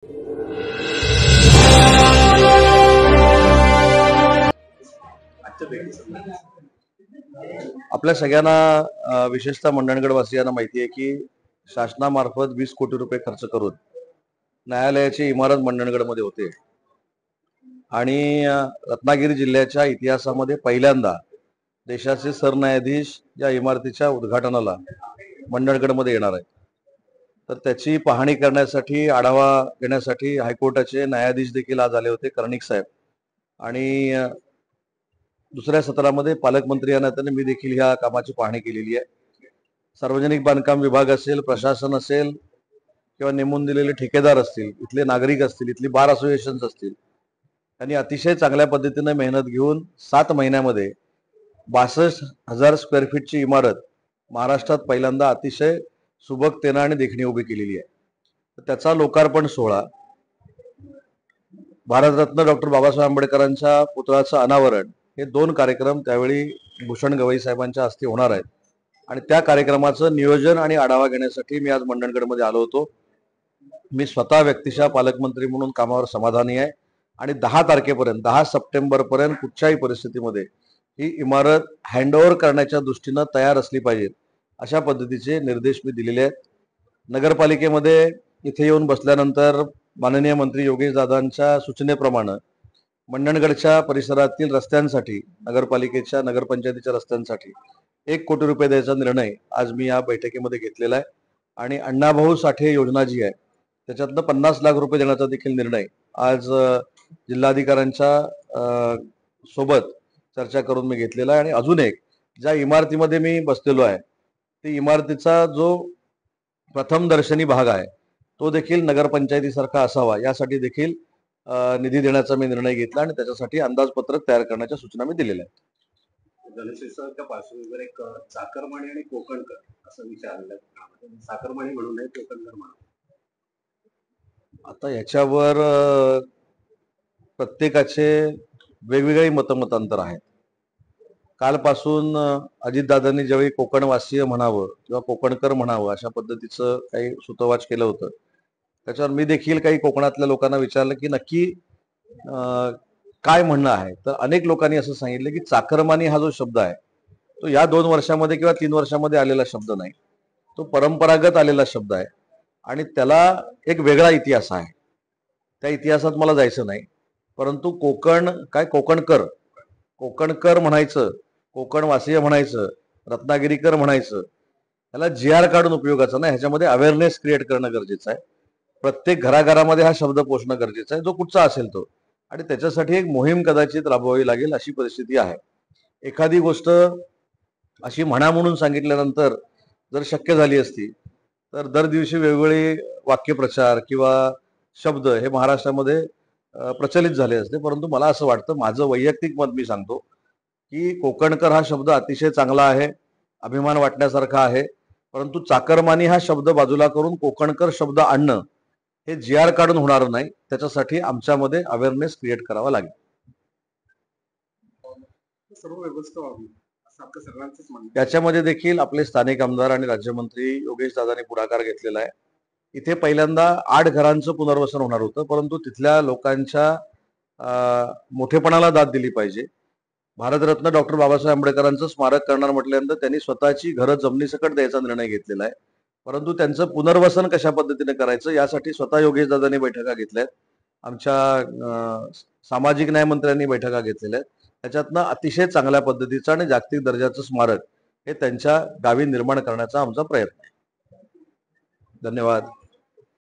आपल्या सगळ्यांना विशेषतः मंडणगड वासियांना माहिती आहे की शासनामार्फत 20 कोटी रुपये खर्च करून न्यायालयाची इमारत मंडणगडमध्ये होते आणि रत्नागिरी जिल्ह्याच्या इतिहासामध्ये पहिल्यांदा देशाचे सरन्यायाधीश या इमारतीच्या उद्घाटनाला मंडणगडमध्ये येणार आहे। तर त्याची पाहणी करण्यासाठी, आढावा घेण्यासाठी हायकोर्टाचे न्यायाधीश देखील आज आले होते, कर्णिक साहेब। आणि दुसऱ्या सत्रामध्ये पालकमंत्री या नात्याने मी देखील ह्या कामाची पाहणी केलेली आहे। सार्वजनिक बांधकाम विभाग असेल, प्रशासन असेल किंवा नेमून दिलेले ठेकेदार असतील, इथले नागरिक असतील, इथली बार असोसिएशन्स असतील, त्यांनी अतिशय चांगल्या पद्धतीने मेहनत घेऊन 7 महिन्यामध्ये 62,000 स्क्वेअर फीटची इमारत महाराष्ट्रात पहिल्यांदा अतिशय सुबकतेने आणि देखणी उभी केलेली आहे। त्याचा लोकार्पण सोहळा, भारतरत्न डॉक्टर बाबासाहेब आंबेडकरांच्या पुतळ्याचं अनावरण, हे 2 कार्यक्रम त्यावेळी भूषण गवई साहेबांच्या हस्ते होणार आहेत। आणि त्या कार्यक्रमाचं नियोजन आणि आढावा घेण्यासाठी मी आज मंडणगडमध्ये आलो होतो। मी स्वतः व्यक्तिशः पालकमंत्री म्हणून कामावर समाधानी आहे आणि 10 तारखेपर्यंत, 10 सप्टेंबर पर्यंत कुठच्याही परिस्थितीमध्ये ही इमारत हँडओव्हर करण्याच्या दृष्टीने तयार असली पाहिजे, अशा पद्धतीचे निर्देश मी दिलेले आहेत। नगरपालिकेमध्ये इथे येऊन बसल्यानंतर माननीय मंत्री योगेश दादांच्या सूचनेप्रमाणे मंडणगडच्या परिसरातील रस्त्यांसाठी, नगरपालिकेच्या, नगरपंचायतीच्या रस्त्यांसाठी 1 कोटी रुपये द्यायचा निर्णय आज मी या बैठकीमध्ये घेतलेला आहे। आणि अण्णाभाऊ साठे योजना जी आहे त्याच्यातनं 50 लाख रुपये देण्याचा देखील निर्णय आज जिल्हाधिकाऱ्यांच्या सोबत चर्चा करून मी घेतलेला आहे। आणि अजून एक, ज्या इमारतीमध्ये मी बसलेलो आहे ती इमारतीचा जो प्रथम दर्शनी भाग आहे तो देखील नगरपंचायतीसारखा असावा, यासाठी देखील निधी देण्याचा मी निर्णय घेतला आणि त्याच्यासाठी अंदाजपत्रक तयार करण्याच्या सूचना मी दिलेल्या आहेत। गणेशोत्सवाच्या पार्श्वभूमीवर एक चाकरमानी आणि कोकणकर असं विचारलं, चाकरमानी म्हणून नाही, कोकणकर म्हणून। आता याच्यावर प्रत्येकाचे वेगवेगळे मतमतांतर आहेत। कालपासून अजितदादांनी ज्यावेळी कोकणवासीय म्हणावं किंवा कोकणकर म्हणावं अशा पद्धतीचं काही सुतोवाच केलं होतं, त्याच्यावर मी देखील काही कोकणातल्या लोकांना विचारलं की नक्की काय म्हणणं आहे। तर अनेक लोकांनी असं सांगितलं की चाकरमानी हा जो शब्द आहे तो या 2 वर्षामध्ये किंवा 3 वर्षामध्ये आलेला शब्द नाही, तो परंपरागत आलेला शब्द आहे आणि त्याला एक वेगळा इतिहास आहे। त्या इतिहासात मला जायचं नाही, परंतु कोकणकर म्हणायचं, कोकणवासीय म्हणायचं, रत्नागिरीकर म्हणायचं, त्याला GR काढून उपयोगाचं नाही। ह्याच्यामध्ये अवेअरनेस क्रिएट करणं गरजेचं आहे। प्रत्येक घराघरामध्ये हा शब्द पोचणं गरजेचं आहे, जो कुठचा असेल तो। आणि त्याच्यासाठी एक मोहीम कदाचित राबवावी लागेल अशी परिस्थिती आहे। एखादी गोष्ट अशी म्हणा म्हणून सांगितल्यानंतर जर शक्य झाली असती तर दर दिवशी वेगवेगळे वाक्यप्रचार किंवा शब्द हे महाराष्ट्रामध्ये प्रचलित झाले असते। परंतु मला असं वाटतं, माझं वैयक्तिक मत मी सांगतो की कोकणकर हा शब्द अतिशय चांगला आहे, अभिमान वाटण्यासारखा आहे, परंतु चाकरमानी हा शब्द बाजूला करून कोकणकर शब्द आणणं हे GR काढून होणार नाही। त्याच्यासाठी आमच्यामध्ये अवेअरनेस क्रिएट करावा लागेल। सर्व व्यवस्था व्हावी असं आपलं सगळ्यांचंच म्हणणं। त्याच्यामध्ये देखील आपले स्थानिक आमदार आणि राज्यमंत्री योगेश दादांनी पुढाकार घेतलेला आहे। इथे पहिल्यांदा 8 घरांचं पुनर्वसन होणार होतं, परंतु तिथल्या लोकांच्या मोठेपणाला दाद दिली पाहिजे। भारतरत्न डॉक्टर बाबासाहेब आंबेडकरांचं स्मारक करणार म्हटल्यानंतर त्यांनी स्वतःची घरं जमिनीसकट द्यायचा निर्णय घेतलेला आहे, परंतु त्यांचं पुनर्वसन कशा पद्धतीने करायचं यासाठी स्वतः योगेश दादांनी बैठका घेतल्या आहेत, आमच्या सामाजिक न्याय मंत्र्यांनी बैठका घेतलेल्या आहेत। त्याच्यातनं अतिशय चांगल्या पद्धतीचं आणि जागतिक दर्जाचं स्मारक हे त्यांच्या गावी निर्माण करण्याचा आमचा प्रयत्न आहे। धन्यवाद।